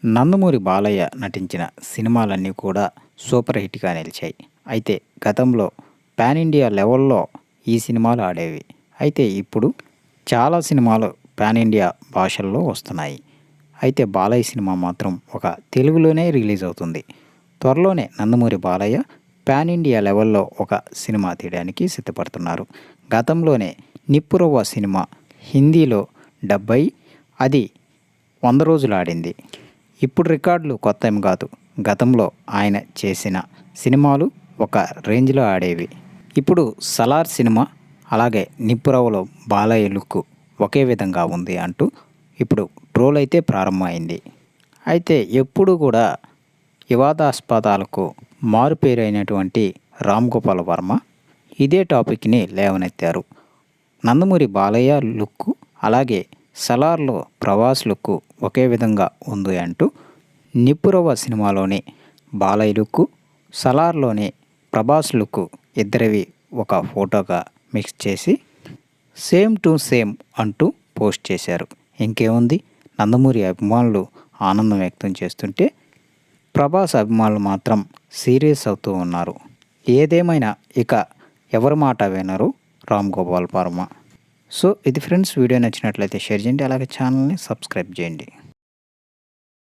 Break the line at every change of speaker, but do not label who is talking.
నందమూరి బాలయ్య నటించిన సినిమాలన్నీ కూడా సూపర్ హిట్‌గా నిలిచాయి. అయితే గతంలో పాన్ ఇండియా లెవెల్‌లో ఈ సినిమాలు ఆడేవి. అయితే ఇప్పుడు చాలా సినిమాలు పాన్ ఇండియా భాషల్లో వస్తున్నాయి. అయితే బాలయ్య సినిమా మాత్రం ఒక తెలుగులోనే రిలీజ్ అవుతుంది. త్వరలోనే నందమూరి బాలయ్య పాన్ ఇండియా లెవెల్‌లో ఒక సినిమా తీయడానికి సిద్ధపడుతున్నారు. గతంలోనే 'నిప్పురవ్వ' సినిమా హిందీలో డబ్ అయి అది 100 రోజులు ఆడింది. ఇప్పుడు రికార్డులు కొత్తేం కాదు. గతంలో ఆయన చేసిన సినిమాలు ఒక రేంజ్‌లో ఆడేవి. ఇప్పుడు 'సలార్' సినిమా అలాగే 'నిప్పురవ్వ'లో బాలయ్య లుక్ ఒకే విధంగా ఉంది అంటూ ఇప్పుడు ట్రోల్ అయితే ప్రారంభమైంది. అయితే ఎప్పుడు కూడా వివాదాస్పదాలకు మారుపేరైనటువంటి రామ్ గోపాల్ వర్మ ఇదే టాపిక్‌ని లేవనెత్తారు. నందమూరి బాలయ్య లుక్ అలాగే 'సలార్‌లో ప్రభాస్ లుక్ ఒకే విధంగా ఉంది అంటూ 'నిప్పురవ్వ' సినిమాలోని బాలయ్య లుక్, 'సలార్‌లోని ప్రభాస్ లుక్ ఇద్దరివి ఒక ఫోటోగా మిక్స్ చేసి సేమ్ టు సేమ్ అంటూ పోస్ట్ చేశారు. ఇంకేముంది, నందమూరి అభిమానులు ఆనందం వ్యక్తం చేస్తుంటే ప్రభాస్ అభిమానులు మాత్రం సీరియస్ అవుతూ ఉన్నారు. ఏదేమైనా ఇక ఎవరి మాట వినరు రామ్ గోపాల్ వర్మ. సో ఇది ఫ్రెండ్స్, వీడియో నచ్చినట్లయితే షేర్ చేయండి, అలాగే ఛానల్ని సబ్స్క్రైబ్ చేయండి.